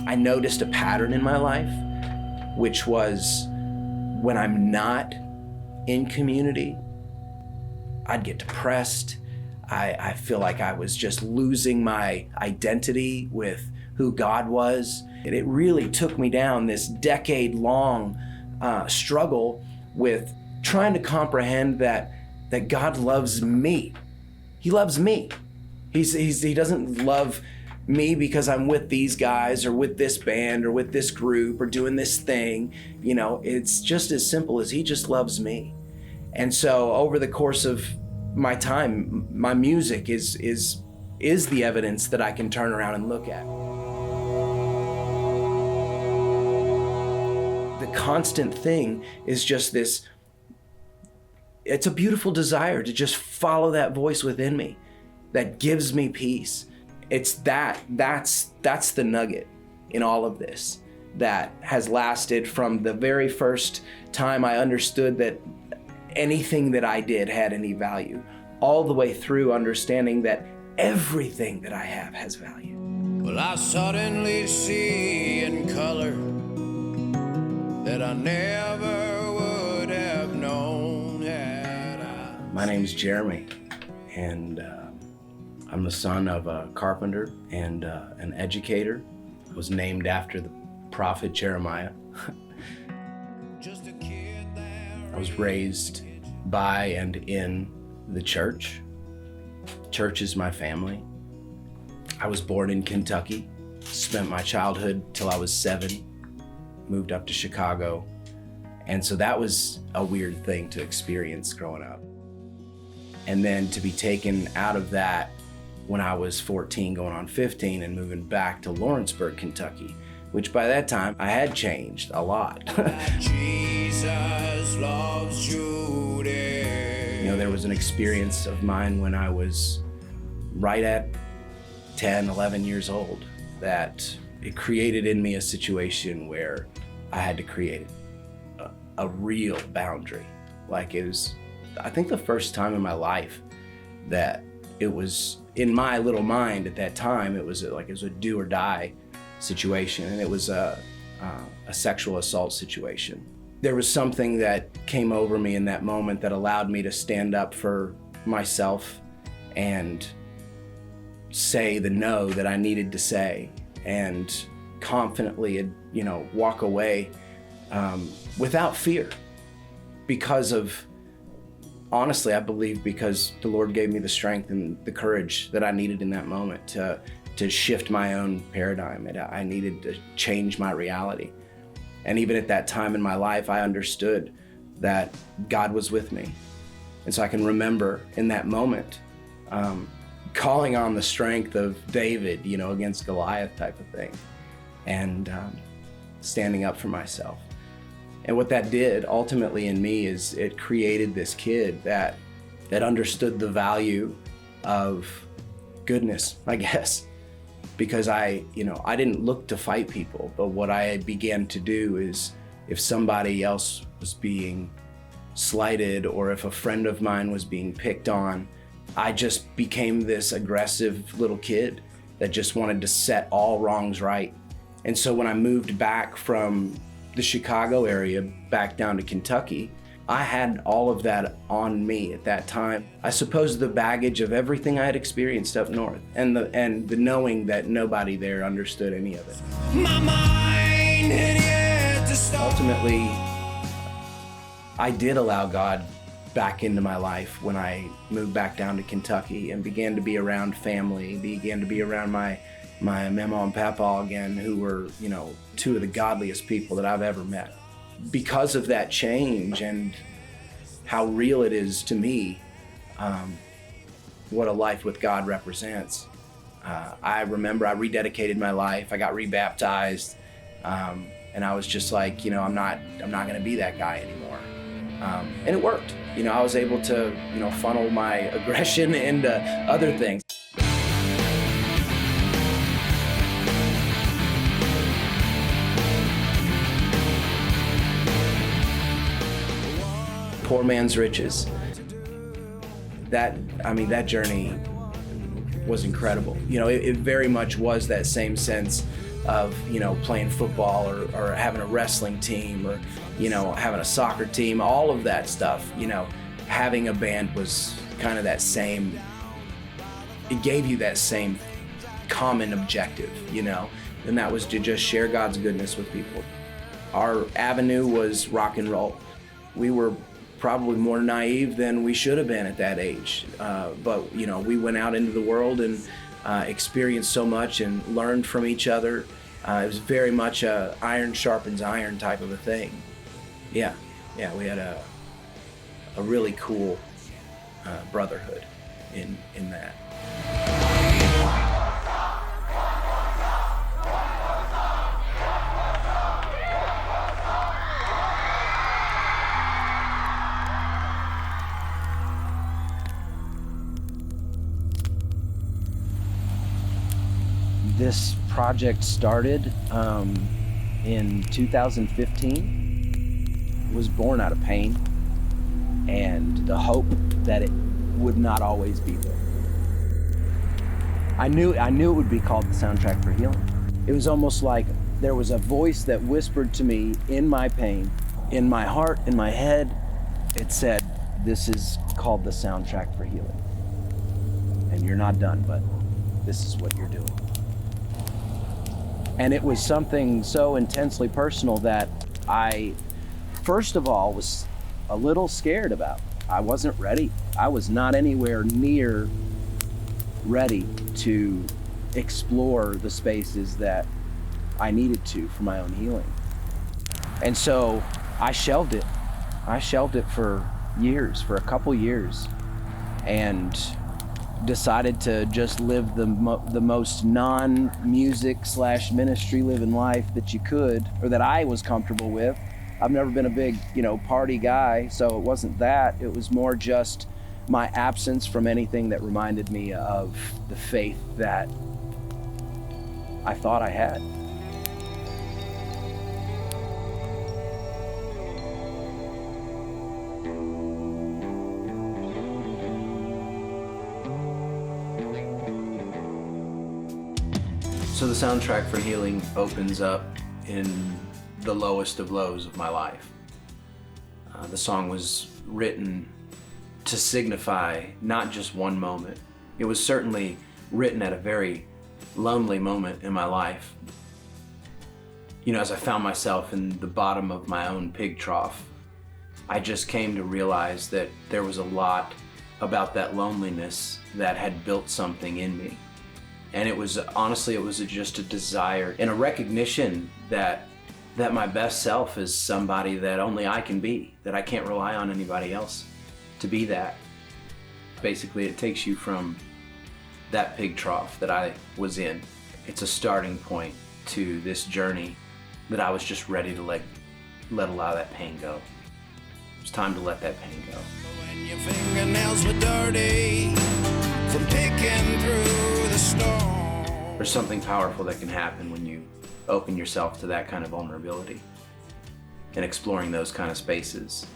I noticed a pattern in my life, which was when I'm not in community, I'd get depressed. I feel like I was just losing my identity with who God was. And it really took me down this decade-long struggle with trying to comprehend that God loves me. He loves me. He doesn't love me because I'm with these guys or with this band or with this group or doing this thing. You know, it's just as simple as he just loves me. And so over the course of my time, my music is the evidence that I can turn around and look at. The constant thing is just this, it's a beautiful desire to just follow that voice within me that gives me peace. It's that's the nugget in all of this that has lasted from the very first time I understood that anything that I did had any value, all the way through understanding that everything that I have has value. Well, I suddenly see in color that I never would have known had I. My name's Jeremy, and I'm the son of a carpenter and an educator. I was named after the prophet Jeremiah. Just a kid there. I was raised by and in the church. Church is my family. I was born in Kentucky, spent my childhood till I was 7, moved up to Chicago. And so that was a weird thing to experience growing up. And then to be taken out of that when I was 14, going on 15, and moving back to Lawrenceburg, Kentucky, which by that time I had changed a lot. Jesus loves you, dear. You know, there was an experience of mine when I was right at 10, 11 years old that it created in me a situation where I had to create a real boundary. Like it was, I think, the first time in my life that it was in my little mind at that time, it was a do or die situation, and it was a sexual assault situation. There was something that came over me in that moment that allowed me to stand up for myself and say the no that I needed to say, and confidently, you know, walk away without fear, because of, honestly, I believe because the Lord gave me the strength and the courage that I needed in that moment to shift my own paradigm. And I needed to change my reality. And even at that time in my life, I understood that God was with me. And so I can remember in that moment calling on the strength of David, you know, against Goliath type of thing, and standing up for myself. And what that did ultimately in me is it created this kid that understood the value of goodness, I guess. Because I didn't look to fight people, but what I began to do is, if somebody else was being slighted or if a friend of mine was being picked on, I just became this aggressive little kid that just wanted to set all wrongs right. And so when I moved back from the Chicago area back down to Kentucky, I had all of that on me at that time. I suppose the baggage of everything I had experienced up north, and the knowing that nobody there understood any of it. My mind had yet to stop. Ultimately, I did allow God back into my life when I moved back down to Kentucky and began to be around family, began to be around my mama and papa again, who were, you know, two of the godliest people that I've ever met. Because of that change and how real it is to me, what a life with God represents. I remember I rededicated my life. I got rebaptized, and I was just like, you know, I'm not going to be that guy anymore. And it worked. You know, I was able to, you know, funnel my aggression into other things. Poor man's riches. That journey was incredible. You know, it very much was that same sense of, playing football or having a wrestling team or, having a soccer team, all of that stuff, having a band was kind of that same, it gave you that same common objective, and that was to just share God's goodness with people. Our avenue was rock and roll. We were probably more naive than we should have been at that age, but we went out into the world and experienced so much and learned from each other. It was very much a iron sharpens iron type of a thing. Yeah, we had a really cool brotherhood in that. This project started in 2015, was born out of pain and the hope that it would not always be there. I knew it would be called the soundtrack for healing. It was almost like there was a voice that whispered to me in my pain, in my heart, in my head. It said, this is called the soundtrack for healing. And you're not done, but this is what you're doing. And it was something so intensely personal that I, first of all, was a little scared about. I wasn't ready. I was not anywhere near ready to explore the spaces that I needed to for my own healing. And so I shelved it. I shelved it for years, for a couple years, and decided to just live the most non-music / ministry living life that you could, or that I was comfortable with. I've never been a big, party guy, so it wasn't that. It was more just my absence from anything that reminded me of the faith that I thought I had. So the soundtrack for healing opens up in the lowest of lows of my life. The song was written to signify not just one moment. It was certainly written at a very lonely moment in my life. As I found myself in the bottom of my own pig trough, I just came to realize that there was a lot about that loneliness that had built something in me. And it was just a desire and a recognition that my best self is somebody that only I can be, that I can't rely on anybody else to be that. Basically, it takes you from that pig trough that I was in. It's a starting point to this journey that I was just ready to let a lot of that pain go. It was time to let that pain go. When your fingernails were dirty from picking through the storm. There's something powerful that can happen when you open yourself to that kind of vulnerability and exploring those kind of spaces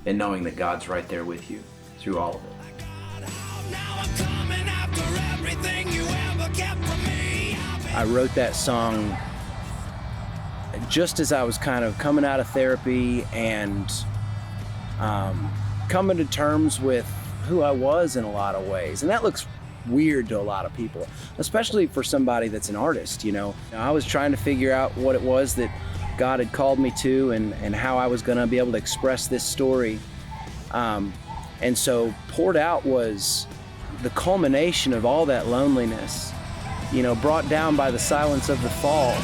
and knowing that God's right there with you through all of it. I wrote that song just as I was kind of coming out of therapy and coming to terms with who I was in a lot of ways. And that looks weird to a lot of people, especially for somebody that's an artist, I was trying to figure out what it was that God had called me to and how I was going to be able to express this story. And so Poured Out was the culmination of all that loneliness, brought down by the silence of the fall.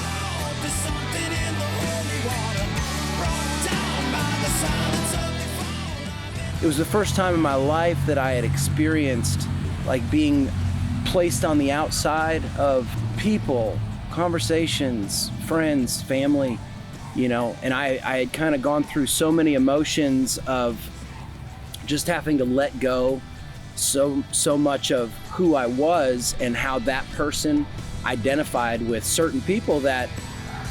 It was the first time in my life that I had experienced like being placed on the outside of people, conversations, friends, family, and I had kind of gone through so many emotions of just having to let go so much of who I was and how that person identified with certain people that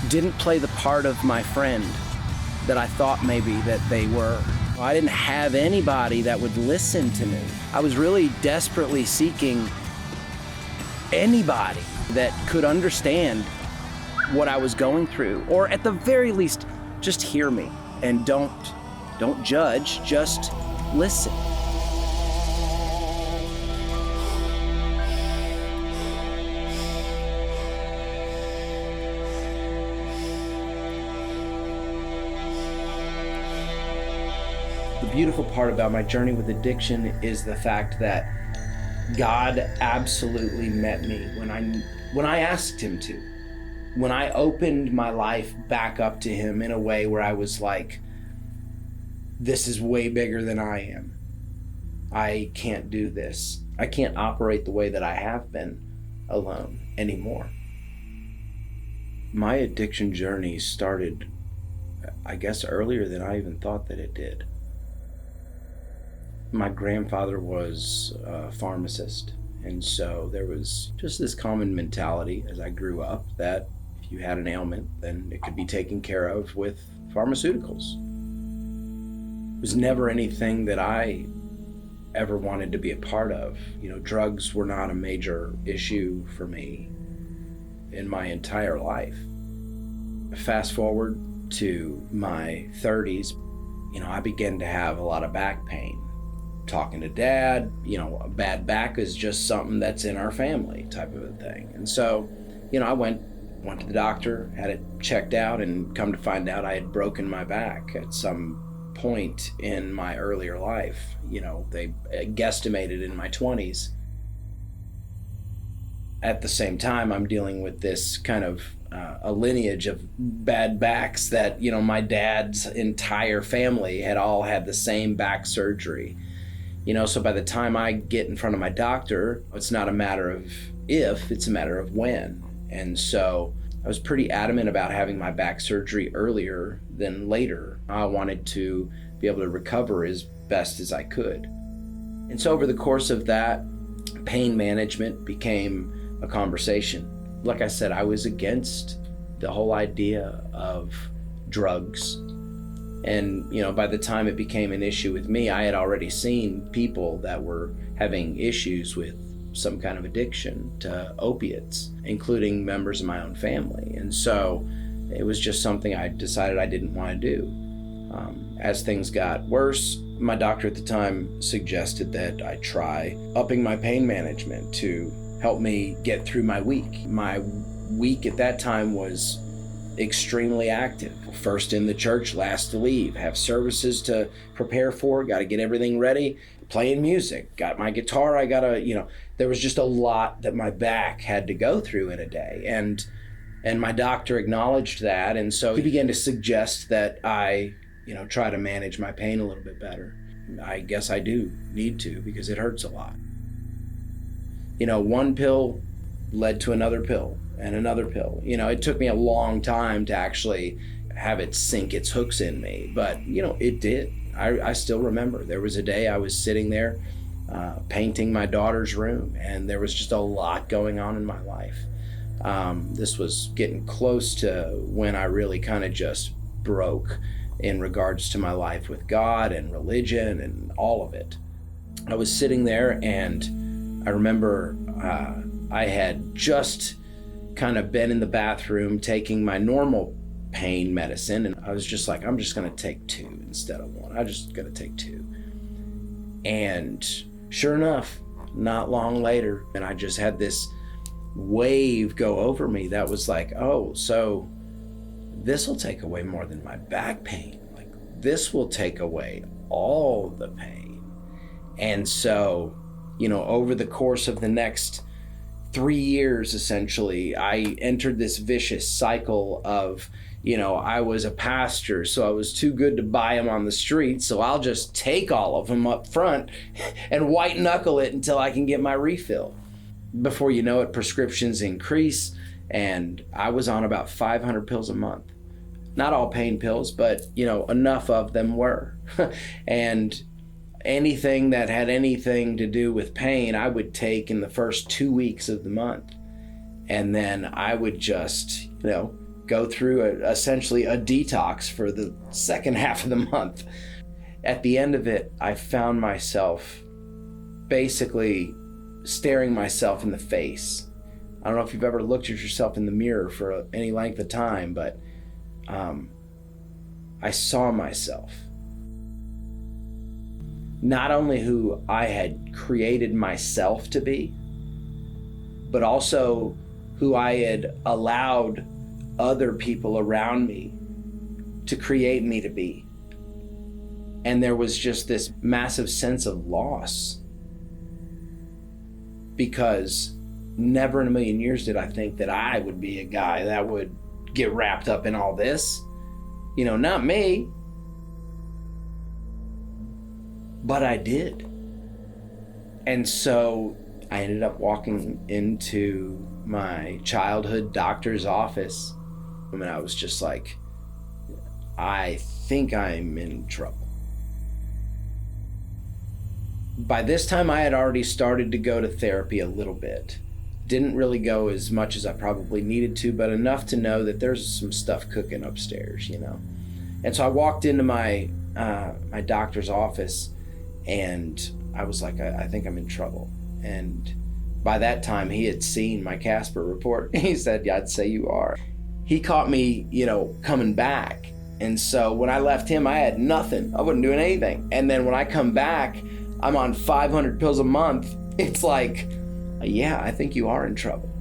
didn't play the part of my friend that I thought maybe that they were. I didn't have anybody that would listen to me. I was really desperately seeking anybody that could understand what I was going through, or at the very least, just hear me and don't judge, just listen. The beautiful part about my journey with addiction is the fact that God absolutely met me when I asked him to. When I opened my life back up to him in a way where I was like, this is way bigger than I am. I can't do this. I can't operate the way that I have been alone anymore. My addiction journey started, I guess, earlier than I even thought that it did. My grandfather was a pharmacist, and so there was just this common mentality as I grew up that if you had an ailment, then it could be taken care of with pharmaceuticals. It was never anything that I ever wanted to be a part of. Drugs were not a major issue for me in my entire life. Fast forward to my 30s, I began to have a lot of back pain. Talking to dad, a bad back is just something that's in our family type of a thing. And so, I went to the doctor, had it checked out, and come to find out I had broken my back at some point in my earlier life. They guesstimated in my 20s. At the same time, I'm dealing with this kind of a lineage of bad backs that, my dad's entire family had all had the same back surgery. So by the time I get in front of my doctor, it's not a matter of if, it's a matter of when. And so I was pretty adamant about having my back surgery earlier than later. I wanted to be able to recover as best as I could. And so over the course of that, pain management became a conversation. Like I said, I was against the whole idea of drugs. And, by the time it became an issue with me, I had already seen people that were having issues with some kind of addiction to opiates, including members of my own family. And so it was just something I decided I didn't want to do. As things got worse, my doctor at the time suggested that I try upping my pain management to help me get through my week. My week at that time was extremely active. First in the church, last to leave, have services to prepare for, got to get everything ready, playing music, got my guitar, there was just a lot that my back had to go through in a day. And my doctor acknowledged that. And so he began to suggest that I, try to manage my pain a little bit better. I guess I do need to, because it hurts a lot. One pill led to another pill and another pill. It took me a long time to actually have it sink its hooks in me, but it did. I still remember there was a day I was sitting there painting my daughter's room, and there was just a lot going on in my life. This was getting close to when I really kind of just broke in regards to my life with God and religion and all of it. I was sitting there, and I remember I had just kind of been in the bathroom taking my normal pain medicine, and I was just like, I'm just gonna take 2 instead of 1. I'm just gonna take 2. And sure enough, not long later, and I just had this wave go over me that was like, oh, so this will take away more than my back pain. Like, this will take away all the pain. And so, over the course of the next 3 years, essentially, I entered this vicious cycle of, I was a pastor, so I was too good to buy them on the street, so I'll just take all of them up front and white knuckle it until I can get my refill. Before you know it, prescriptions increase, and I was on about 500 pills a month. Not all pain pills, but, enough of them were. And anything that had anything to do with pain, I would take in the first 2 weeks of the month. And then I would just, go through essentially a detox for the second half of the month. At the end of it, I found myself basically staring myself in the face I don't know if you've ever looked at yourself in the mirror for any length of time, but I saw myself. Not only who I had created myself to be, but also who I had allowed other people around me to create me to be. And there was just this massive sense of loss, because never in a million years did I think that I would be a guy that would get wrapped up in all this. You know, not me. But I did. And so I ended up walking into my childhood doctor's office, and I was just like, I think I'm in trouble. By this time, I had already started to go to therapy a little bit. Didn't really go as much as I probably needed to, but enough to know that there's some stuff cooking upstairs, you know? And so I walked into my doctor's office, and I was like, I think I'm in trouble. And by that time, he had seen my Casper report. He said, yeah, I'd say you are. He caught me, you know, coming back. And so when I left him, I had nothing. I wasn't doing anything. And then when I come back, I'm on 500 pills a month. It's like, yeah, I think you are in trouble.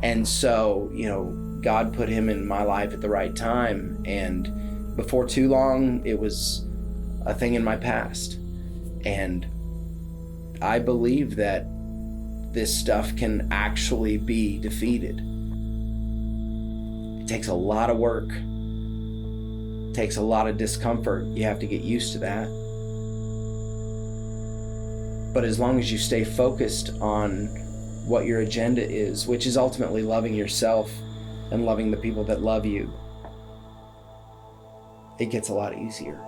And so, you know, God put him in my life at the right time. And before too long, it was a thing in my past. And I believe that this stuff can actually be defeated. It takes a lot of work. It takes a lot of discomfort. You have to get used to that. But as long as you stay focused on what your agenda is, which is ultimately loving yourself and loving the people that love you, it gets a lot easier.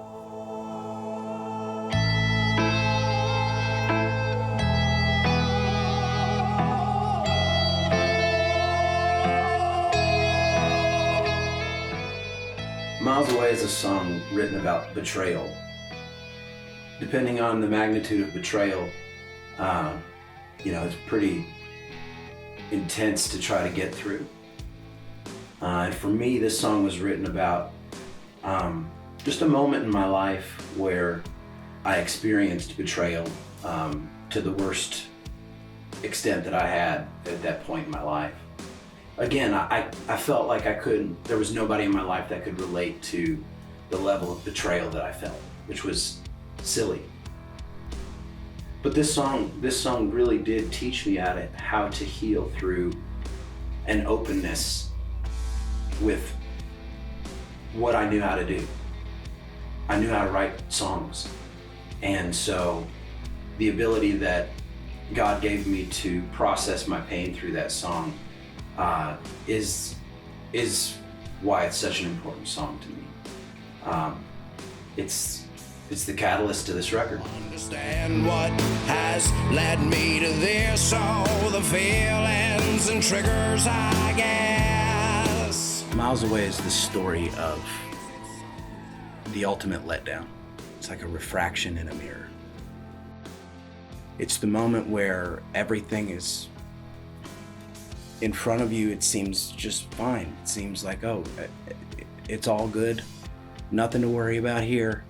Miles Away is a song written about betrayal. Depending on the magnitude of betrayal, you know, it's pretty intense to try to get through. And for me, this song was written about just a moment in my life where I experienced betrayal to the worst extent that I had at that point in my life. Again, I felt like there was nobody in my life that could relate to the level of betrayal that I felt, which was silly. But this song really did teach me how to heal through an openness with what I knew how to do. I knew how to write songs. And so the ability that God gave me to process my pain through that song is why it's such an important song to me. It's the catalyst to this record. Understand what has led me to this, all the feelings and triggers, I guess. Miles Away is the story of the ultimate letdown. It's like a refraction in a mirror. It's the moment where everything is in front of you. It seems just fine. It seems like, oh, it's all good. Nothing to worry about here.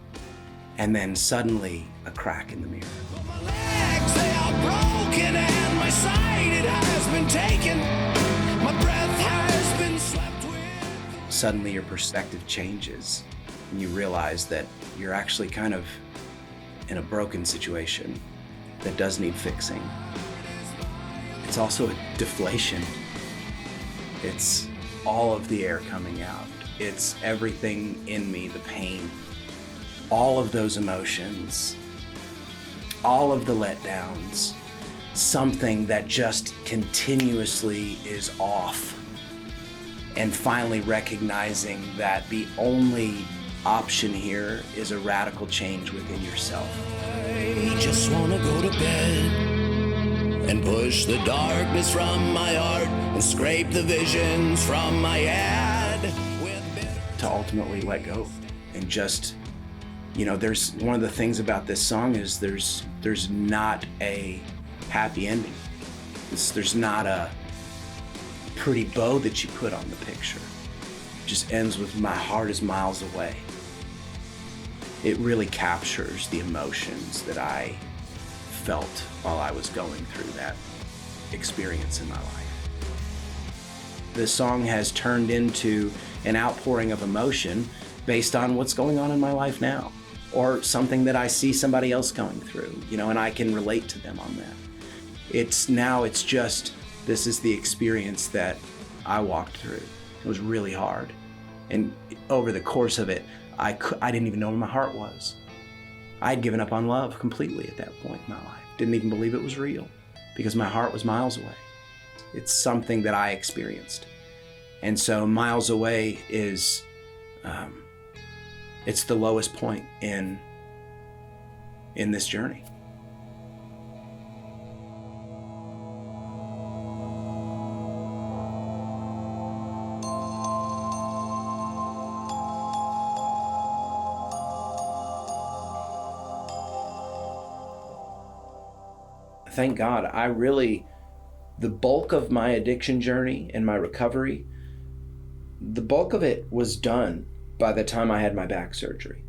And then suddenly, a crack in the mirror. But my legs, they are broken, and my sight, it has been taken. My breath has been slept with. Suddenly your perspective changes, and you realize that you're actually kind of in a broken situation that does need fixing. It's also a deflation. It's all of the air coming out. It's everything in me, the pain, all of those emotions, all of the letdowns, something that just continuously is off. And finally recognizing that the only option here is a radical change within yourself. I just wanna go to bed and push the darkness from my heart and scrape the visions from my head to ultimately let go and just, you know, there's one of the things about this song is there's not a happy ending. There's not a pretty bow that you put on the picture. It just ends with "my heart is miles away." It really captures the emotions that I felt while I was going through that experience in my life. The song has turned into an outpouring of emotion based on what's going on in my life now, or something that I see somebody else going through, and I can relate to them on that. It's just, this is the experience that I walked through. It was really hard. And over the course of it, I didn't even know where my heart was. I had given up on love completely at that point in my life. Didn't even believe it was real because my heart was miles away. It's something that I experienced. And so miles away is, it's the lowest point in this journey. Thank God, the bulk of my addiction journey and my recovery, the bulk of it was done by the time I had my back surgery.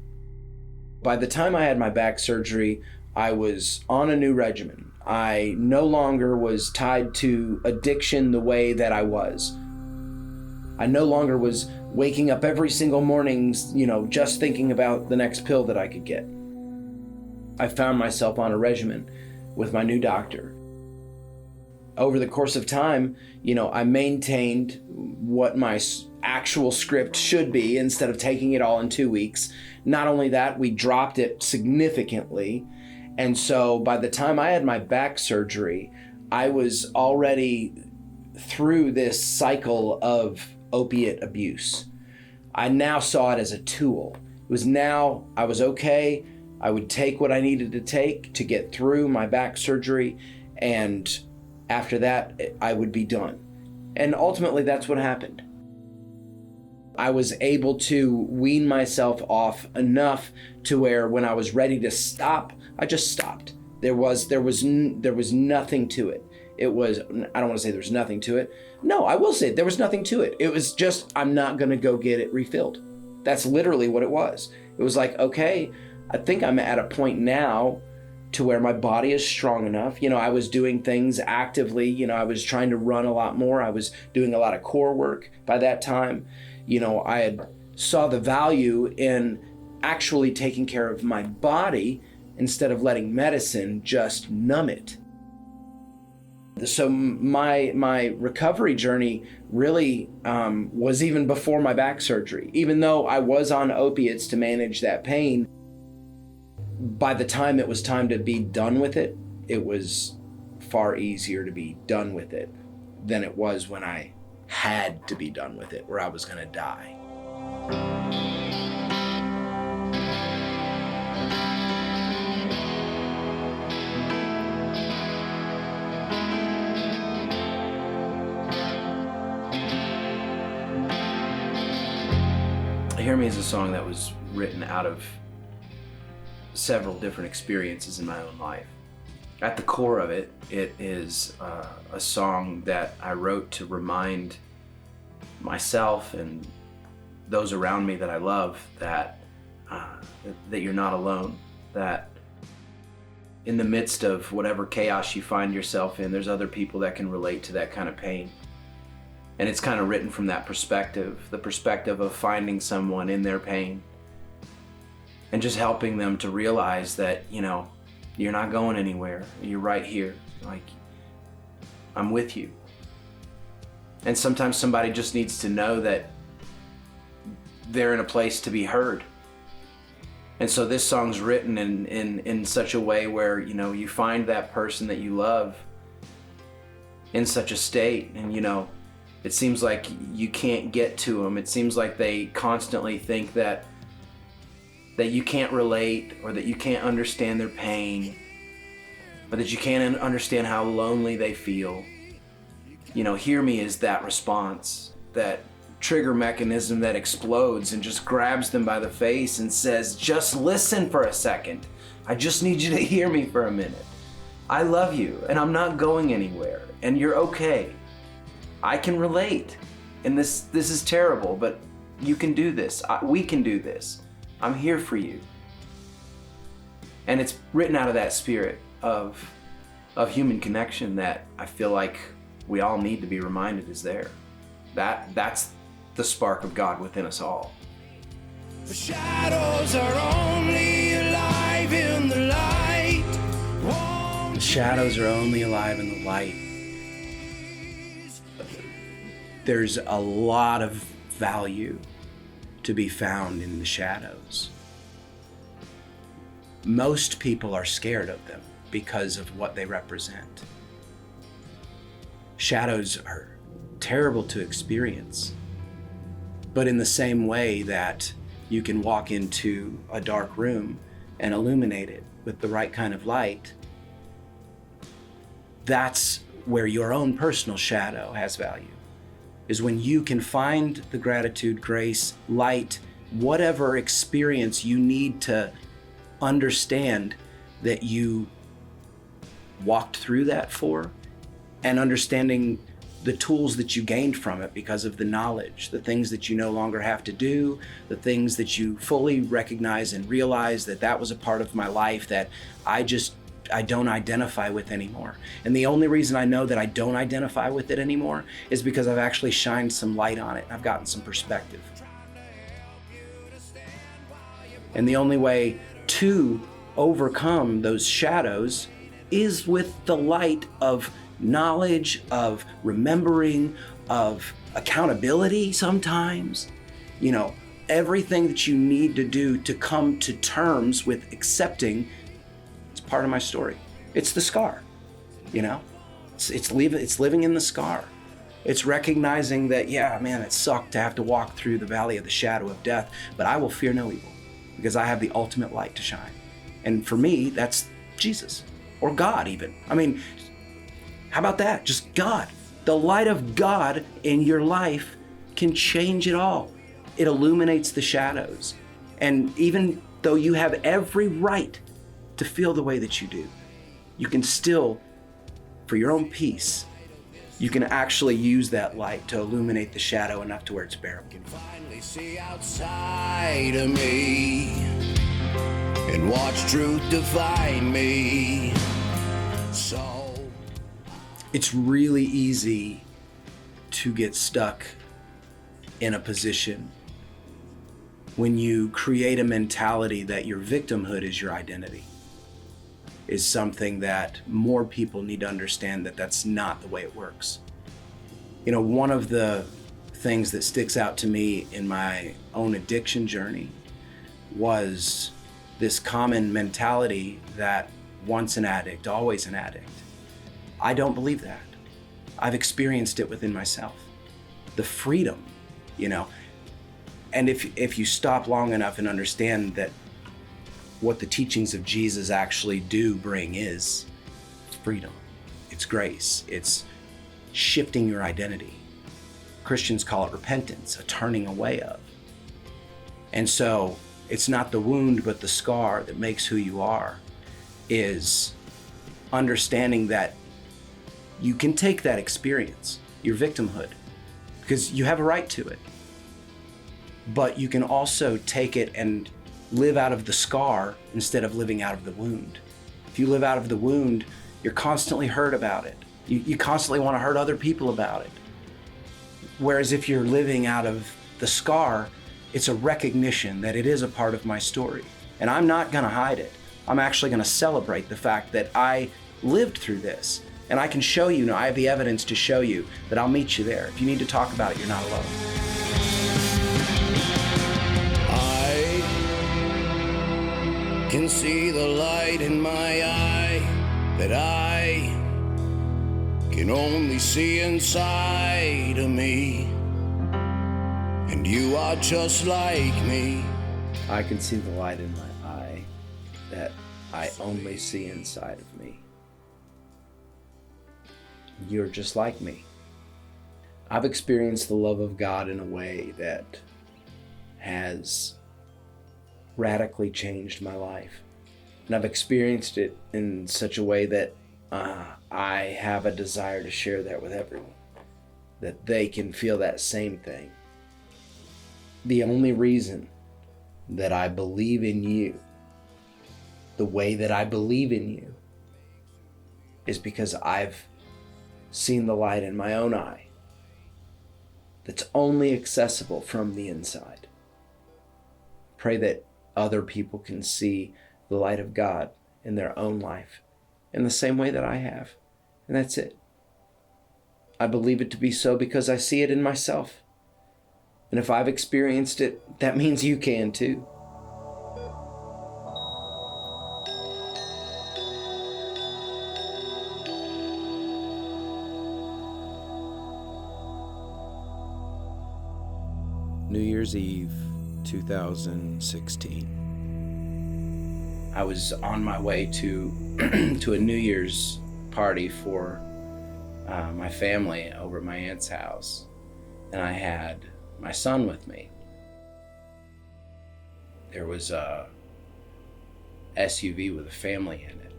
By the time I had my back surgery, I was on a new regimen. I no longer was tied to addiction the way that I was. I no longer was waking up every single morning, just thinking about the next pill that I could get. I found myself on a regimen with my new doctor. Over the course of time, I maintained what my actual script should be instead of taking it all in 2 weeks. Not only that, we dropped it significantly. And so by the time I had my back surgery, I was already through this cycle of opiate abuse. I now saw it as a tool. It was now I was okay. I would take what I needed to take to get through my back surgery, and after that, I would be done. And ultimately, that's what happened. I was able to wean myself off enough to where when I was ready to stop, I just stopped. There was nothing to it. I don't want to say there was nothing to it. No, I will say there was nothing to it. It was just, I'm not going to go get it refilled. That's literally what it was. It was like, okay, I think I'm at a point now to where my body is strong enough. I was doing things actively. I was trying to run a lot more. I was doing a lot of core work by that time. I had saw the value in actually taking care of my body instead of letting medicine just numb it. So my recovery journey really was even before my back surgery. Even though I was on opiates to manage that pain, by the time it was time to be done with it, it was far easier to be done with it than it was when I had to be done with it, where I was going to die. Hear Me is a song that was written out of several different experiences in my own life. At the core of it, it is a song that I wrote to remind myself and those around me that I love that you're not alone, that in the midst of whatever chaos you find yourself in, there's other people that can relate to that kind of pain. And it's kind of written from that perspective, the perspective of finding someone in their pain and just helping them to realize that, you're not going anywhere. You're right here. Like, I'm with you. And sometimes somebody just needs to know that they're in a place to be heard. And so this song's written in such a way where, you find that person that you love in such a state, and, it seems like you can't get to them. It seems like they constantly think that you can't relate, or that you can't understand their pain, or that you can't understand how lonely they feel. Hear Me is that response, that trigger mechanism that explodes and just grabs them by the face and says, just listen for a second. I just need you to hear me for a minute. I love you, and I'm not going anywhere, and you're okay. I can relate. And this is terrible, but you can do this. We can do this. I'm here for you. And it's written out of that spirit of human connection that I feel like we all need to be reminded is there. That's the spark of God within us all. The shadows are only alive in the light. The shadows are only alive in the light. There's a lot of value to be found in the shadows. Most people are scared of them because of what they represent. Shadows are terrible to experience, but in the same way that you can walk into a dark room and illuminate it with the right kind of light, that's where your own personal shadow has value, is when you can find the gratitude, grace, light, whatever experience you need to understand that you walked through that for, and understanding the tools that you gained from it because of the knowledge, the things that you no longer have to do, the things that you fully recognize and realize that was a part of my life that I don't identify with anymore. And the only reason I know that I don't identify with it anymore is because I've actually shined some light on it. I've gotten some perspective. And the only way to overcome those shadows is with the light of knowledge, of remembering, of accountability sometimes. You know, everything that you need to do to come to terms with accepting it's part of my story. It's the scar, you know? It's living in the scar. It's recognizing that, yeah, man, it sucked to have to walk through the valley of the shadow of death, but I will fear no evil because I have the ultimate light to shine. And for me, that's Jesus or God even. I mean, how about that? Just God. The light of God in your life can change it all. It illuminates the shadows. And even though you have every right to feel the way that you do, you can still, for your own peace, you can actually use that light to illuminate the shadow enough to where it's bearable. Can finally see outside of me and watch truth define me. So it's really easy to get stuck in a position when you create a mentality that your victimhood is your identity. Is something that more people need to understand that that's not the way it works. You know, one of the things that sticks out to me in my own addiction journey was this common mentality that once an addict, always an addict. I don't believe that. I've experienced it within myself. The freedom, you know, and if you stop long enough and understand that what the teachings of Jesus actually do bring is freedom. It's grace. It's shifting your identity. Christians call it repentance, a turning away of. And so it's not the wound, but the scar that makes who you are, is understanding that you can take that experience, your victimhood, because you have a right to it. But you can also take it and live out of the scar instead of living out of the wound. If you live out of the wound, you're constantly hurt about it. You constantly want to hurt other people about it. Whereas if you're living out of the scar, it's a recognition that it is a part of my story. And I'm not going to hide it. I'm actually going to celebrate the fact that I lived through this. And I can show you, I have the evidence to show you that I'll meet you there. If you need to talk about it, you're not alone. Can see the light in my eye that I can only see inside of me, and you are just like me. I can see the light in my eye that I only see inside of me. You're just like me. I've experienced the love of God in a way that has radically changed my life. And I've experienced it in such a way that I have a desire to share that with everyone. that they can feel that same thing. The only reason that I believe in you the way that I believe in you is because I've seen the light in my own eye that's only accessible from the inside. Pray that other people can see the light of God in their own life in the same way that I have. And that's it. I believe it to be so because I see it in myself. And if I've experienced it, that means you can too. New Year's Eve, 2016. I was on my way to a New Year's party for my family over at my aunt's house, and I had my son with me. There was a SUV with a family in it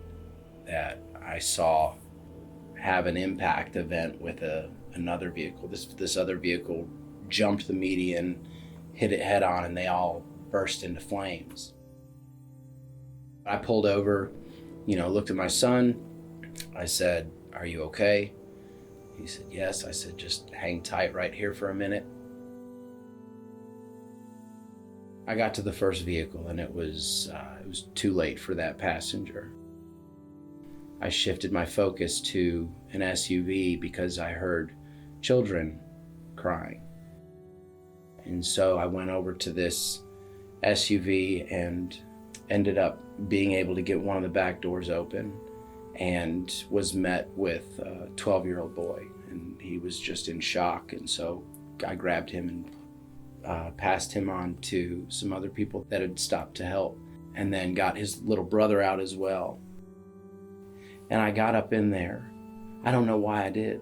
that I saw have an impact event with another vehicle. This other vehicle jumped the median, hit it head on, and they all burst into flames. I pulled over, looked at my son. I said, "Are you okay?" He said, "Yes." I said, "Just hang tight right here for a minute." I got to the first vehicle and it was too late for that passenger. I shifted my focus to an SUV because I heard children crying. And so I went over to this SUV and ended up being able to get one of the back doors open and was met with a 12-year-old boy. And he was just in shock. And so I grabbed him and passed him on to some other people that had stopped to help, and then got his little brother out as well. And I got up in there. I don't know why I did.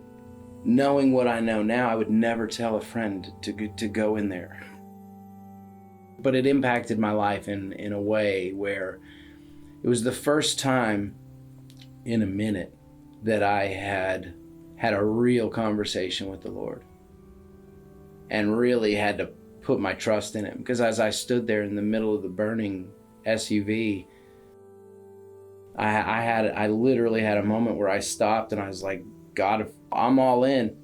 Knowing what I know now, I would never tell a friend to go in there. But it impacted my life in a way where it was the first time in a minute that I had a real conversation with the Lord and really had to put my trust in Him. Because as I stood there in the middle of the burning SUV, I literally had a moment where I stopped and I was like, "God, I'm all in.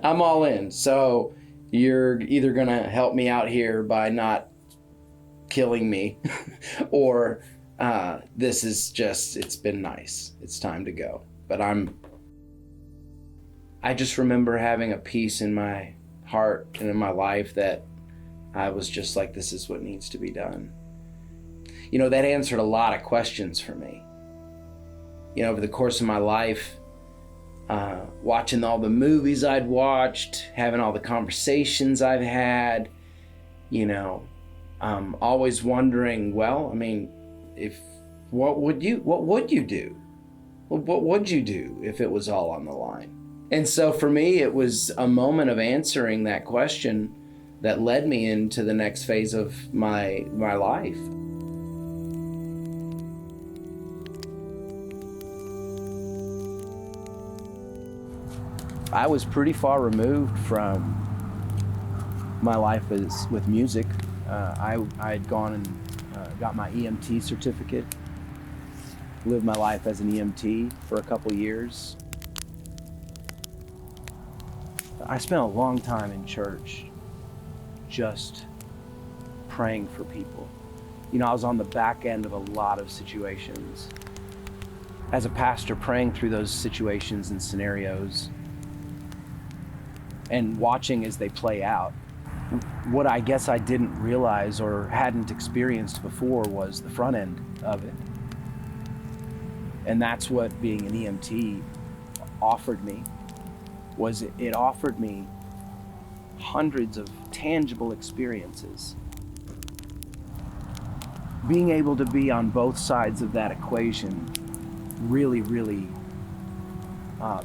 I'm all in. So you're either going to help me out here by not killing me or this is just, it's been nice. It's time to go." But I just remember having a peace in my heart and in my life that I was just like, this is what needs to be done. That answered a lot of questions for me. Over the course of my life, watching all the movies I'd watched, having all the conversations I've had, always wondering, what would you do? What would you do if it was all on the line? And so for me, it was a moment of answering that question that led me into the next phase of my life. I was pretty far removed from my life with music. I had gone and got my EMT certificate, lived my life as an EMT for a couple years. I spent a long time in church just praying for people. I was on the back end of a lot of situations. As a pastor, praying through those situations and scenarios and watching as they play out. What I guess I didn't realize or hadn't experienced before was the front end of it. And that's what being an EMT offered me. It offered me hundreds of tangible experiences. Being able to be on both sides of that equation really, really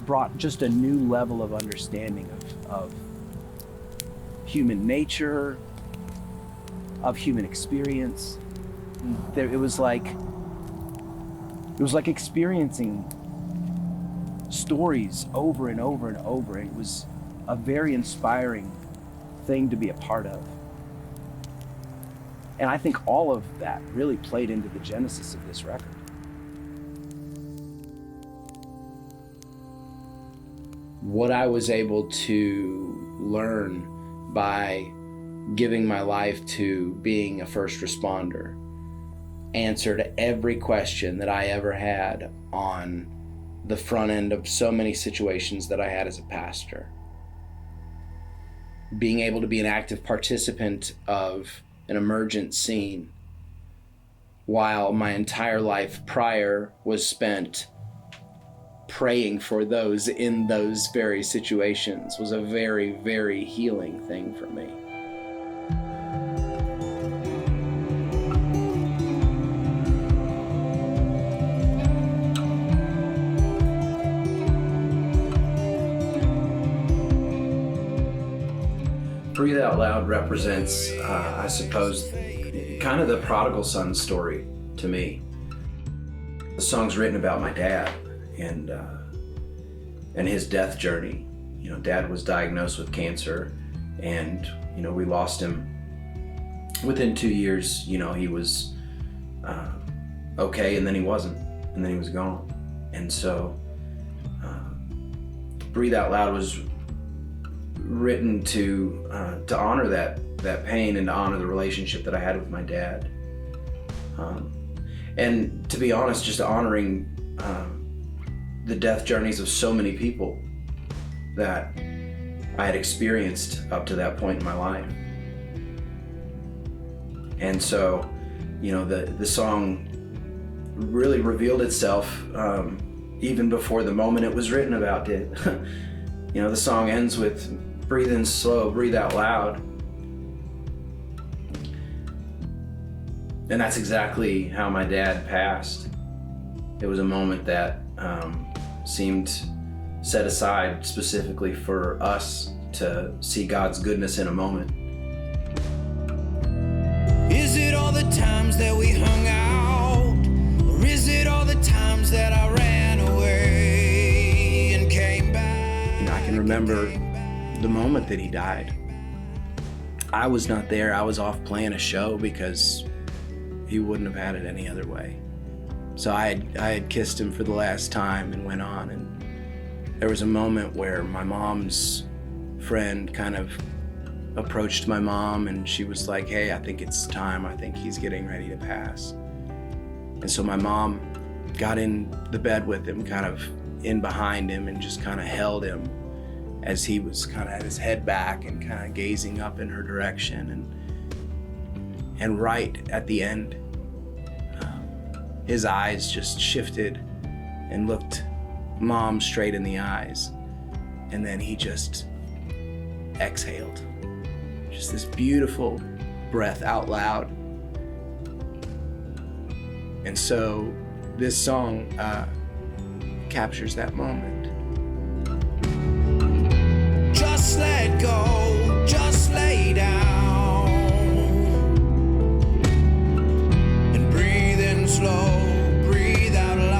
brought just a new level of understanding of human nature, of human experience. It was like experiencing stories over and over and over. It was a very inspiring thing to be a part of. And I think all of that really played into the genesis of this record. What I was able to learn by giving my life to being a first responder answered every question that I ever had on the front end of so many situations that I had as a pastor. Being able to be an active participant of an emergent scene while my entire life prior was spent praying for those in those very situations was a very, very healing thing for me. Breathe Out Loud represents, I suppose, kind of the prodigal son story to me. The song's written about my dad and his death journey. You know, Dad was diagnosed with cancer, and we lost him within 2 years. He was okay, and then he wasn't, and then he was gone. And so, Breathe Out Loud was written to honor that pain and to honor the relationship that I had with my dad. And to be honest, just honoring the death journeys of so many people that I had experienced up to that point in my life. And so, the song really revealed itself even before the moment it was written about did. The song ends with breathe in slow, breathe out loud. And that's exactly how my dad passed. It was a moment that seemed set aside specifically for us to see God's goodness in a moment. Is it all the times that we hung out? Or is it all the times that I ran away and came back? I can remember the moment that he died. I was not there. I was off playing a show because he wouldn't have had it any other way. So I had kissed him for the last time and went on, and there was a moment where my mom's friend kind of approached my mom, and she was like, hey, I think it's time. I think he's getting ready to pass. And so my mom got in the bed with him, kind of in behind him, and just kind of held him as he was kind of had his head back and kind of gazing up in her direction. And right at the end, his eyes just shifted and looked Mom straight in the eyes. And then he just exhaled. Just this beautiful breath out loud. And so this song captures that moment. Just let go, just lay down and breathe in slow, breathe out loud.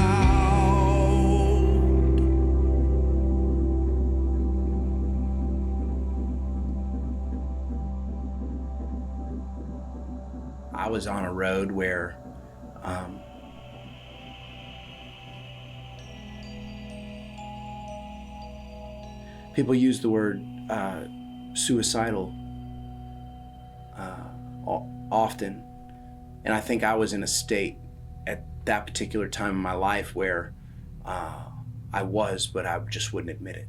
I was on a road where people use the word suicidal often, and I think I was in a state at that particular time in my life where I was, but I just wouldn't admit it.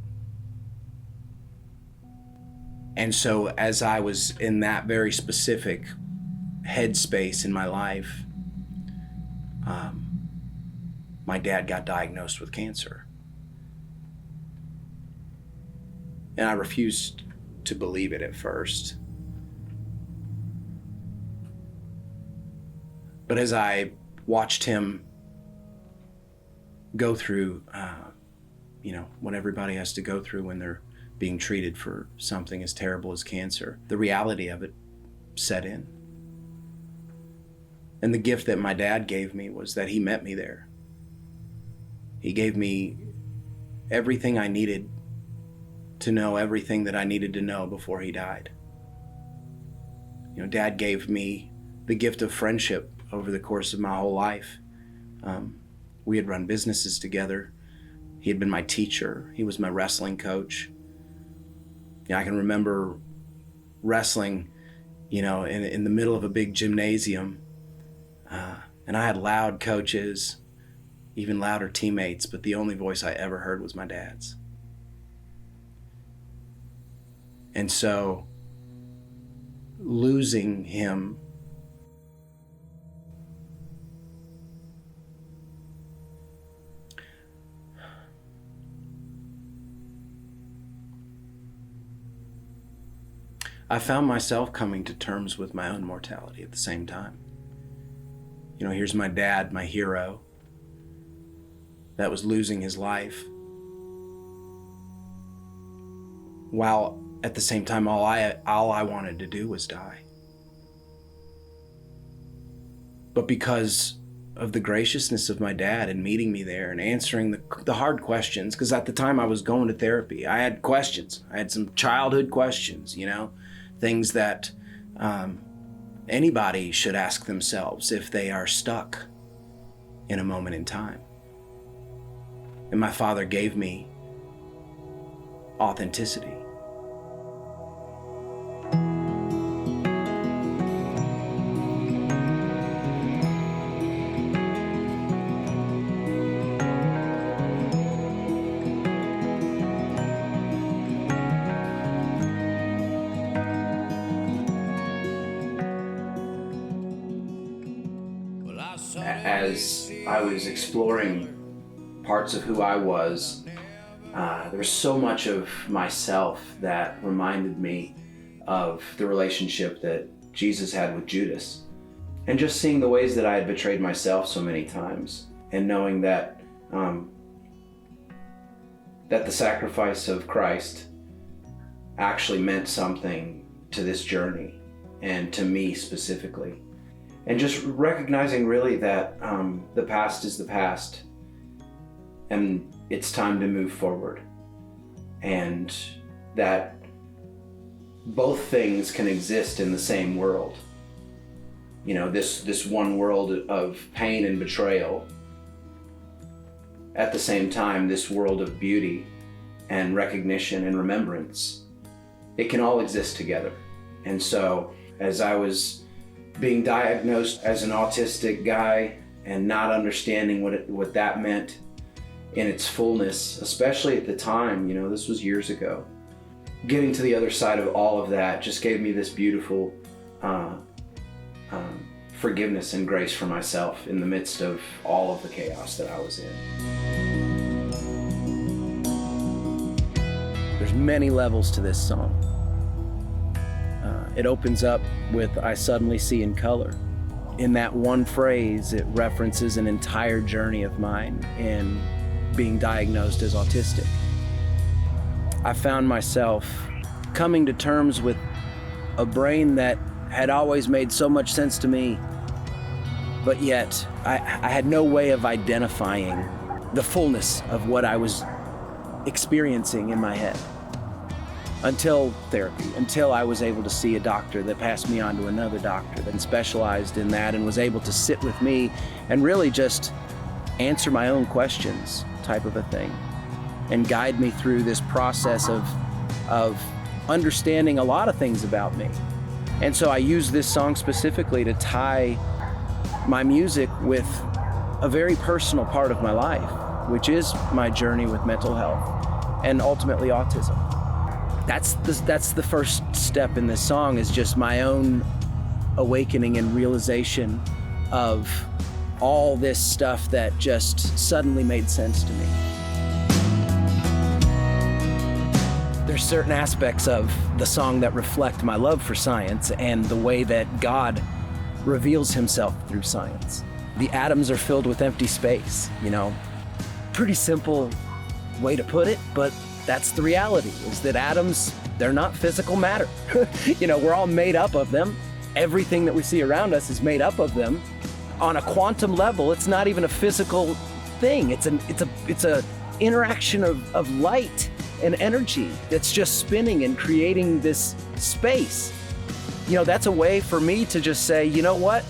And so as I was in that very specific headspace in my life, my dad got diagnosed with cancer. And I refused to believe it at first. But as I watched him go through, what everybody has to go through when they're being treated for something as terrible as cancer, the reality of it set in. And the gift that my dad gave me was that he met me there. He gave me everything I needed to know everything that I needed to know before he died. Dad gave me the gift of friendship over the course of my whole life. We had run businesses together. He had been my teacher. He was my wrestling coach. I can remember wrestling, in the middle of a big gymnasium. And I had loud coaches, even louder teammates, but the only voice I ever heard was my dad's. And so losing him I found myself coming to terms with my own mortality at the same time. Here's my dad, my hero, that was losing his life, while at the same time all I wanted to do was die. But because of the graciousness of my dad and meeting me there and answering the hard questions, because at the time I was going to therapy, I had questions. I had some childhood questions, things that anybody should ask themselves if they are stuck in a moment in time. And my father gave me authenticity. As I was exploring parts of who I was, there was so much of myself that reminded me of the relationship that Jesus had with Judas. And just seeing the ways that I had betrayed myself so many times, and knowing that that the sacrifice of Christ actually meant something to this journey and to me specifically. And just recognizing really that the past is the past and it's time to move forward. And that both things can exist in the same world. This one world of pain and betrayal. At the same time, this world of beauty and recognition and remembrance. It can all exist together. And so as I was being diagnosed as an autistic guy and not understanding what that meant in its fullness, especially at the time, this was years ago. Getting to the other side of all of that just gave me this beautiful forgiveness and grace for myself in the midst of all of the chaos that I was in. There's many levels to this song. It opens up with "I suddenly see in color." In that one phrase, it references an entire journey of mine in being diagnosed as autistic. I found myself coming to terms with a brain that had always made so much sense to me, but yet I had no way of identifying the fullness of what I was experiencing in my head. Until therapy, until I was able to see a doctor that passed me on to another doctor that specialized in that and was able to sit with me and really just answer my own questions, type of a thing, and guide me through this process of understanding a lot of things about me. And so I use this song specifically to tie my music with a very personal part of my life, which is my journey with mental health and ultimately autism. That's the first step in this song, is just my own awakening and realization of all this stuff that just suddenly made sense to me. There's certain aspects of the song that reflect my love for science and the way that God reveals himself through science. The atoms are filled with empty space, Pretty simple way to put it, but that's the reality, is that atoms, they're not physical matter. We're all made up of them. Everything that we see around us is made up of them. On a quantum level, it's not even a physical thing. It's a interaction of light an energy that's just spinning and creating this space. You know, that's a way for me to just say, you know what?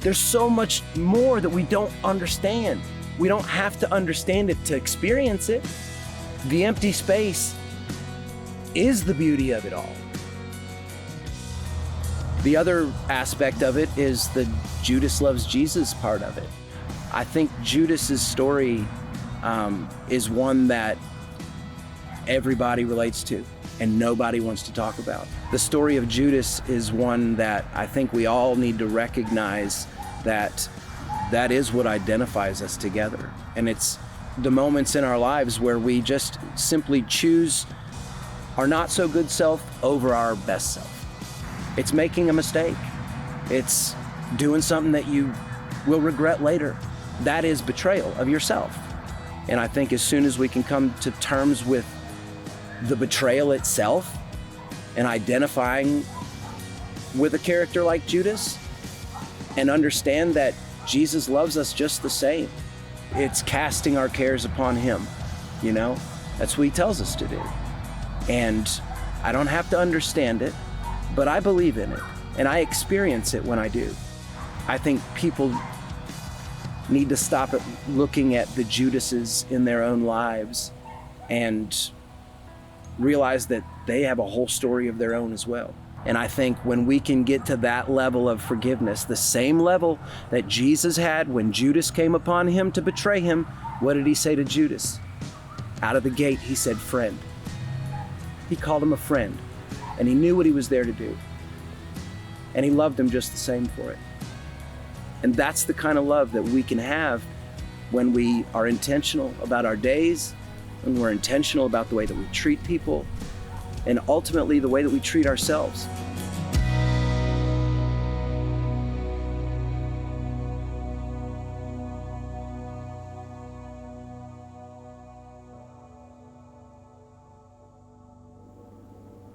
There's so much more that we don't understand. We don't have to understand it to experience it. The empty space is the beauty of it all. The other aspect of it is the Judas loves Jesus part of it. I think Judas's story is one that everybody relates to and nobody wants to talk about. The story of Judas is one that I think we all need to recognize that is what identifies us together. And it's the moments in our lives where we just simply choose our not so good self over our best self. It's making a mistake. It's doing something that you will regret later. That is betrayal of yourself. And I think as soon as we can come to terms with the betrayal itself and identifying with a character like Judas and understand that Jesus loves us just the same, it's casting our cares upon him, you know? That's what he tells us to do. And I don't have to understand it, but I believe in it and I experience it when I do. I think people need to stop looking at the Judases in their own lives and realize that they have a whole story of their own as well. And I think when we can get to that level of forgiveness, the same level that Jesus had when Judas came upon him to betray him, what did he say to Judas? Out of the gate, he said, friend. He called him a friend, and he knew what he was there to do. And he loved him just the same for it. And that's the kind of love that we can have when we are intentional about our days, when we're intentional about the way that we treat people, and ultimately the way that we treat ourselves.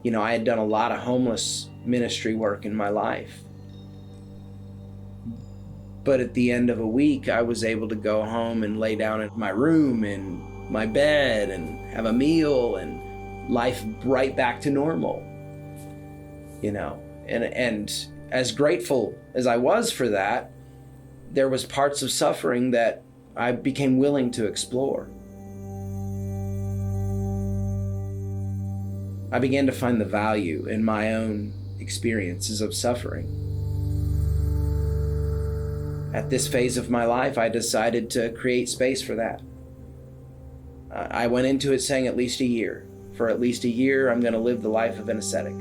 You know, I had done a lot of homeless ministry work in my life. But at the end of a week, I was able to go home and lay down in my room in my bed and have a meal and life right back to normal, you know. And as grateful as I was for that, there was parts of suffering that I became willing to explore. I began to find the value in my own experiences of suffering. At this phase of my life, I decided to create space for that. I went into it saying at least a year. For at least a year, I'm going to live the life of an ascetic.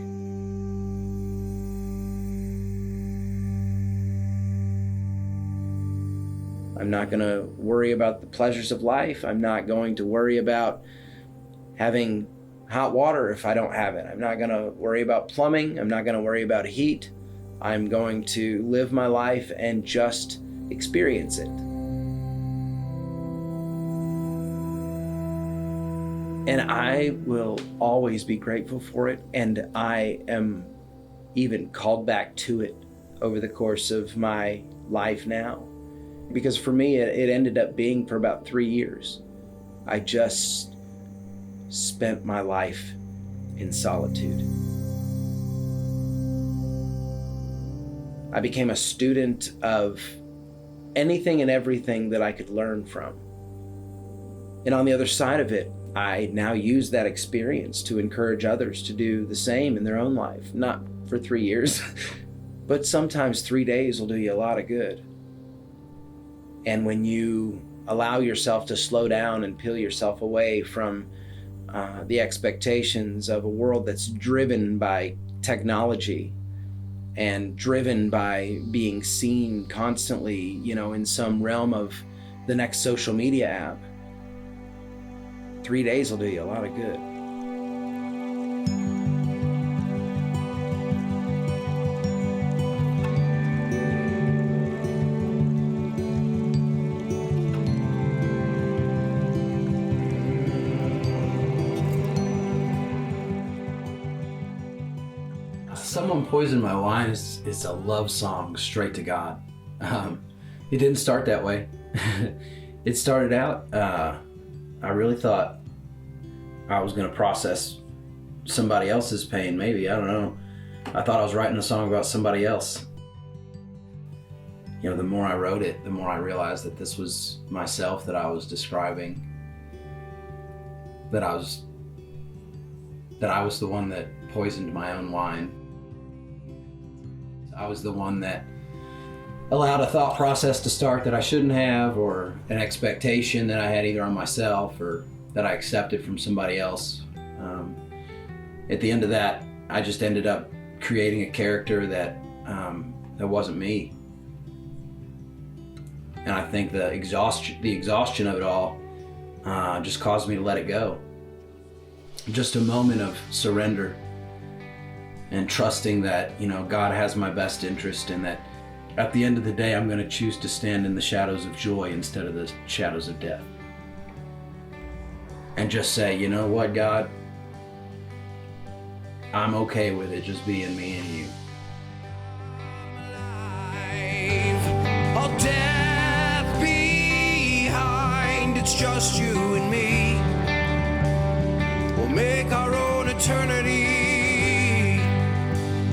I'm not going to worry about the pleasures of life. I'm not going to worry about having hot water if I don't have it. I'm not going to worry about plumbing. I'm not going to worry about heat. I'm going to live my life and just experience it. And I will always be grateful for it. And I am even called back to it over the course of my life now. Because for me, it ended up being for about 3 years. I just spent my life in solitude. I became a student of anything and everything that I could learn from. And on the other side of it, I now use that experience to encourage others to do the same in their own life. Not for 3 years, but sometimes 3 days will do you a lot of good. And when you allow yourself to slow down and peel yourself away from the expectations of a world that's driven by technology and driven by being seen constantly, you know, in some realm of the next social media app, 3 days will do you a lot of good. Someone Poisoned My Wine is a love song straight to God. It didn't start that way. It started out, I really thought I was going to process somebody else's pain, maybe. I don't know. I thought I was writing a song about somebody else. You know, the more I wrote it, the more I realized that this was myself that I was describing. That I was the one that poisoned my own wine. I was the one that allowed a thought process to start that I shouldn't have, or an expectation that I had either on myself or that I accepted from somebody else. At the end of that, I just ended up creating a character that wasn't me. And I think the exhaustion of it all just caused me to let it go. Just a moment of surrender and trusting that, you know, God has my best interest, and that at the end of the day, I'm going to choose to stand in the shadows of joy instead of the shadows of death. And just say, you know what, God, I'm okay with it just being me and you. All death behind, it's just you and me. We'll make our own eternity.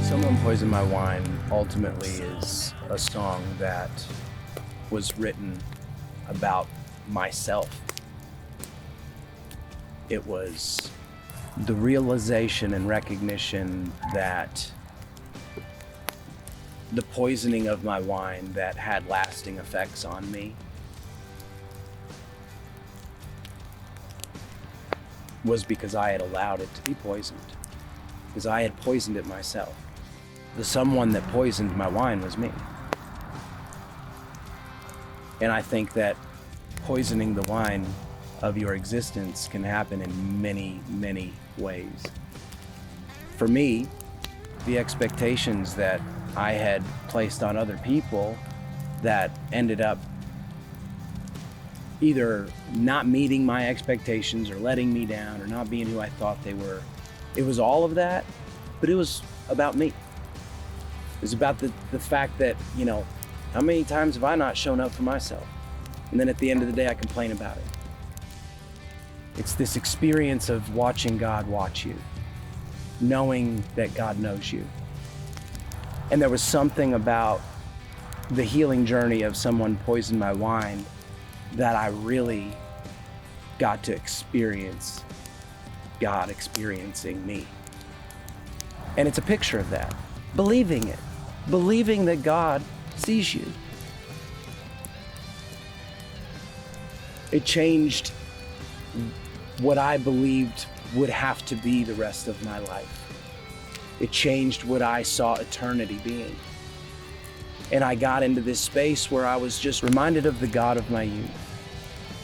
Someone Poisoned My Wine ultimately is a song that was written about myself. It was the realization and recognition that the poisoning of my wine that had lasting effects on me was because I had allowed it to be poisoned, because I had poisoned it myself. The someone that poisoned my wine was me. And I think that poisoning the wine of your existence can happen in many, many ways. For me, the expectations that I had placed on other people that ended up either not meeting my expectations or letting me down or not being who I thought they were. It was all of that, but it was about me. It was about the fact that, you know, how many times have I not shown up for myself? And then at the end of the day, I complain about it. It's this experience of watching God watch you, knowing that God knows you. And there was something about the healing journey of Someone Poisoned My Wine that I really got to experience God experiencing me. And it's a picture of that. Believing it. Believing that God sees you. It changed what I believed would have to be the rest of my life. It changed what I saw eternity being. And I got into this space where I was just reminded of the God of my youth.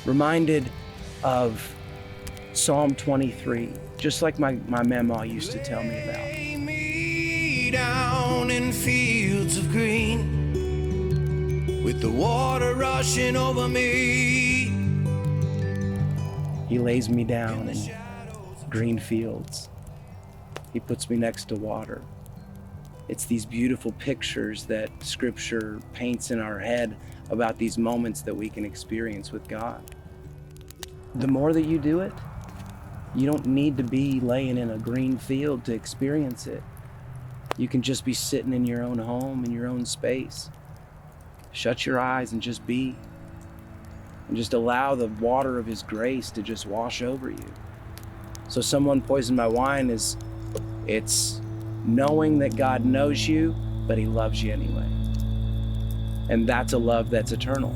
Reminded of Psalm 23, just like my mama used to tell me about. Lay me down in fields of green, with the water rushing over me. He lays me down in green fields. He puts me next to water. It's these beautiful pictures that Scripture paints in our head about these moments that we can experience with God. The more that you do it, you don't need to be laying in a green field to experience it. You can just be sitting in your own home, in your own space. Shut your eyes and just be. And just allow the water of His grace to just wash over you. So Someone Poisoned My Wine it's knowing that God knows you, but He loves you anyway. And that's a love that's eternal.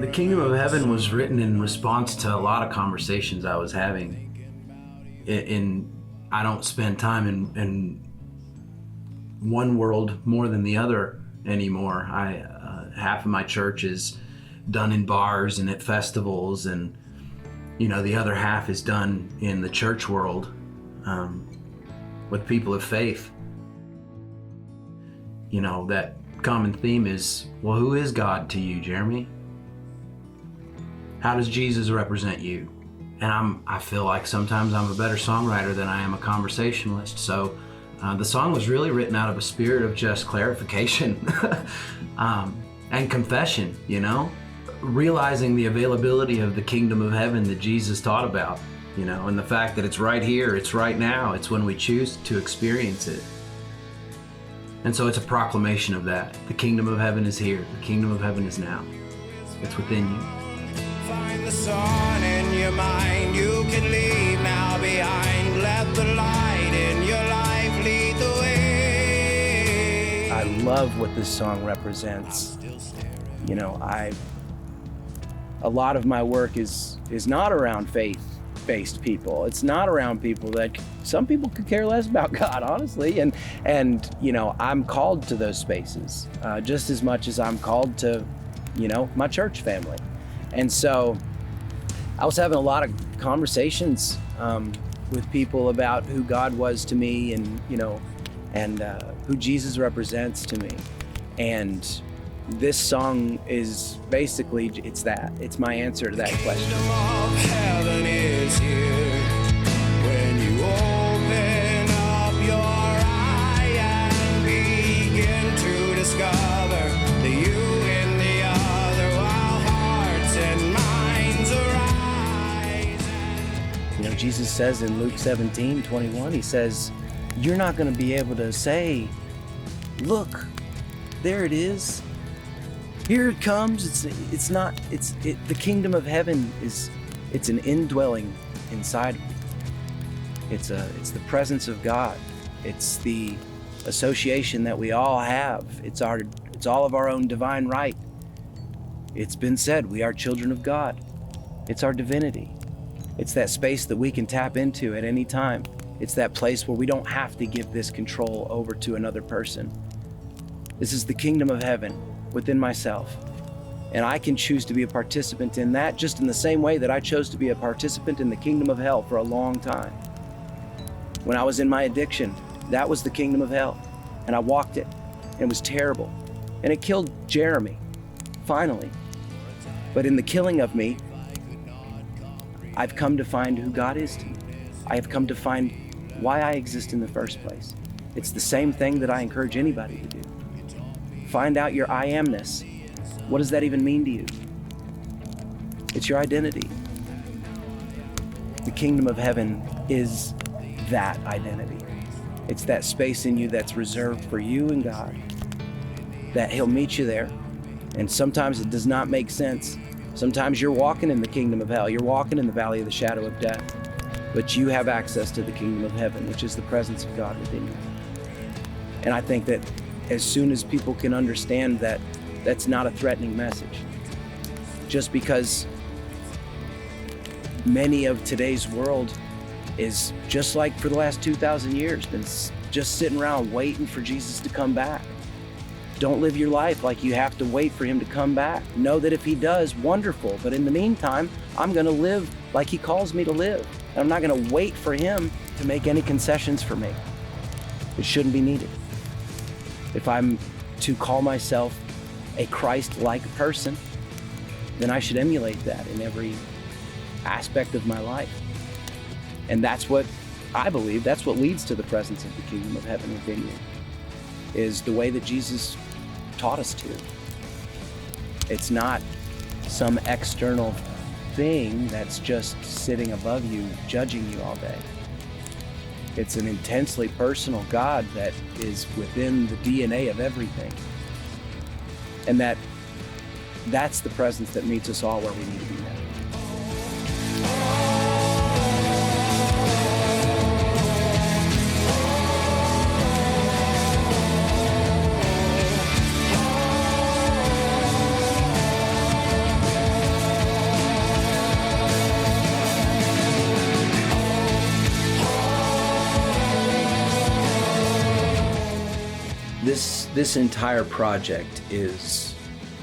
The Kingdom of Heaven was written in response to a lot of conversations I was having. I don't spend time in one world more than the other anymore. Half of my church is done in bars and at festivals, and the other half is done in the church world. with people of faith. You know, that common theme is, well, who is God to you, Jeremy? How does Jesus represent you? And I feel like sometimes I'm a better songwriter than I am a conversationalist. So the song was really written out of a spirit of just clarification and confession, you know, realizing the availability of the kingdom of heaven that Jesus taught about, you know, and the fact that it's right here, it's right now, it's when we choose to experience it. And so it's a proclamation of that. The kingdom of heaven is here. The kingdom of heaven is now. It's within you. Find the sun in your mind. You can leave now behind. Let the light in your life lead the way. I love what this song represents. You know, a lot of my work is not around faith-based people. It's not around people that some people could care less about God, honestly. And you know, I'm called to those spaces just as much as I'm called to, you know, my church family. And so I was having a lot of conversations with people about who God was to me, and you know, and who Jesus represents to me. And this song is basically, it's my answer to that question. Kingdom of heaven is here. When you open up your eye and begin to discover the you in the other, while hearts and minds arise. You know, Jesus says in Luke 17:21, he says, you're not going to be able to say, look, there it is. Here it comes. The kingdom of heaven it's an indwelling inside of you. It's the presence of God. It's the association that we all have. It's all of our own divine right. It's been said we are children of God. It's our divinity. It's that space that we can tap into at any time. It's that place where we don't have to give this control over to another person. This is the kingdom of heaven within myself. And I can choose to be a participant in that just in the same way that I chose to be a participant in the kingdom of hell for a long time. When I was in my addiction, that was the kingdom of hell. And I walked it. And it was terrible. And it killed Jeremy, finally. But in the killing of me, I've come to find who God is to me. I have come to find why I exist in the first place. It's the same thing that I encourage anybody to do. Find out your I amness. What does that even mean to you? It's your identity. The kingdom of heaven is that identity. It's that space in you that's reserved for you and God, that he'll meet you there. And sometimes it does not make sense. Sometimes you're walking in the kingdom of hell. You're walking in the valley of the shadow of death. But you have access to the kingdom of heaven, which is the presence of God within you. And I think that as soon as people can understand that that's not a threatening message, just because many of today's world is just like for the last 2,000 years, been just sitting around waiting for Jesus to come back. Don't live your life like you have to wait for him to come back. Know that if he does, wonderful. But in the meantime, I'm going to live like he calls me to live. And I'm not going to wait for him to make any concessions for me. It shouldn't be needed. If I'm to call myself a Christ-like person, then I should emulate that in every aspect of my life. And that's what I believe, that's what leads to the presence of the kingdom of heaven within you, is the way that Jesus taught us to. It's not some external thing that's just sitting above you, judging you all day. It's an intensely personal God that is within the DNA of everything. And that's the presence that meets us all where we need to be now. This entire project is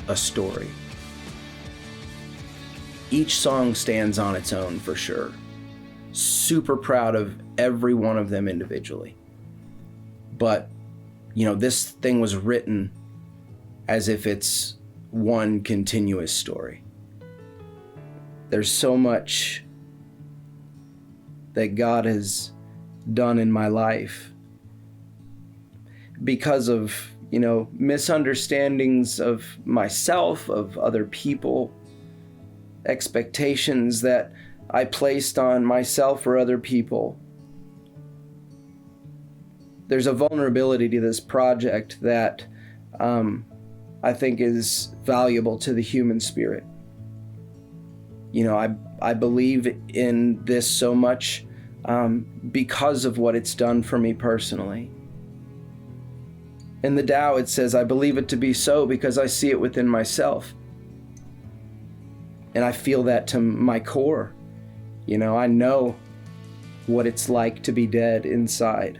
a story. Each song stands on its own for sure. super proud of every one of them individually. But, this thing was written as if it's one continuous story. There's so much that God has done in my life because of, misunderstandings of myself, of other people, expectations that I placed on myself or other people. There's a vulnerability to this project that I think is valuable to the human spirit. I believe in this so much because of what it's done for me personally. In the Tao, it says, I believe it to be so because I see it within myself. And I feel that to my core. I know what it's like to be dead inside.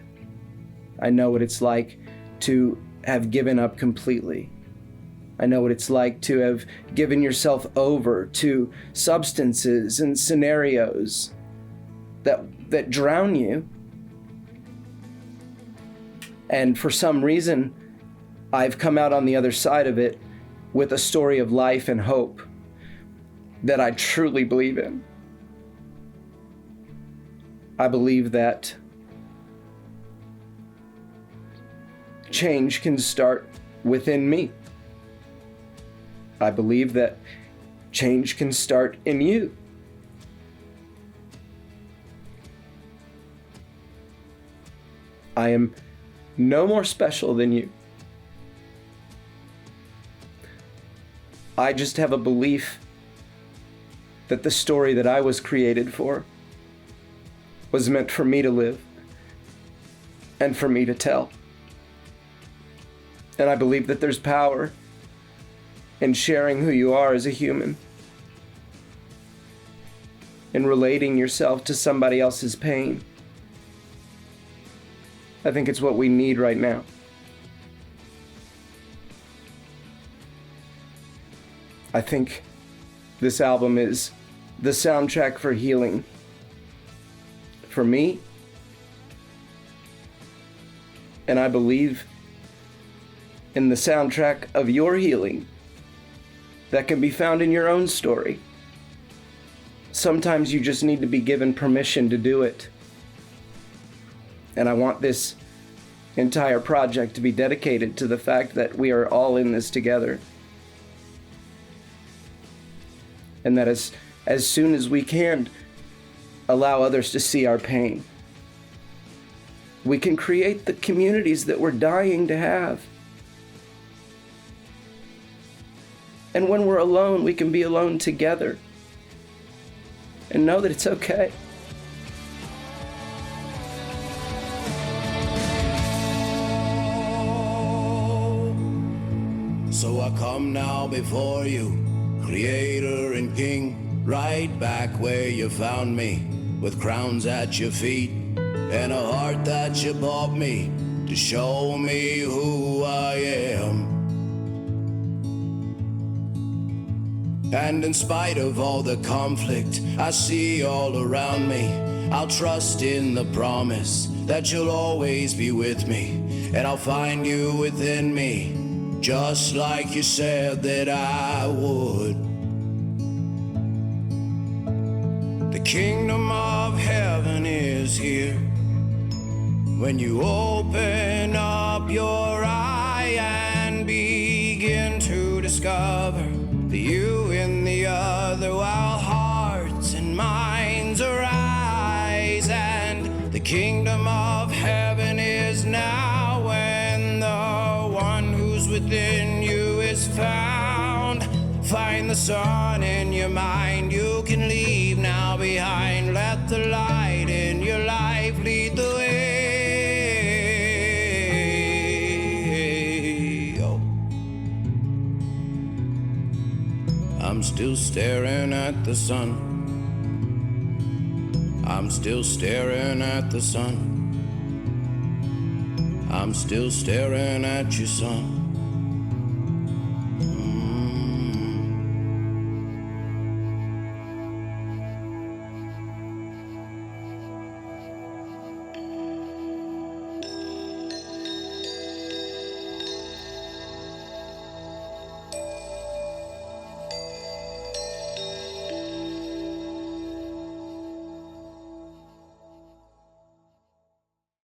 I know what it's like to have given up completely. I know what it's like to have given yourself over to substances and scenarios that drown you. And for some reason, I've come out on the other side of it with a story of life and hope that I truly believe in. I believe that change can start within me. I believe that change can start in you. I am no more special than you. I just have a belief that the story that I was created for was meant for me to live and for me to tell. And I believe that there's power in sharing who you are as a human, in relating yourself to somebody else's pain. I think it's what we need right now. I think this album is the soundtrack for healing. For me. And I believe in the soundtrack of your healing that can be found in your own story. Sometimes you just need to be given permission to do it. And I want this entire project to be dedicated to the fact that we are all in this together. And that as soon as we can, allow others to see our pain. We can create the communities that we're dying to have. And when we're alone, we can be alone together. And know that it's okay. So I come now before you, Creator and King, right back where you found me, with crowns at your feet, and a heart that you bought me, to show me who I am. And in spite of all the conflict I see all around me, I'll trust in the promise that you'll always be with me, and I'll find you within me, just like you said that I would. The kingdom of heaven is here when you open up your eye and begin to discover the you in the other, while hearts and minds arise. And the kingdom of heaven is now when the one who's within you is found. Find the sun in your mind, you can leave now behind. Let the light in your life lead the way. Oh. I'm still staring at the sun. I'm still staring at the sun. I'm still staring at you, son.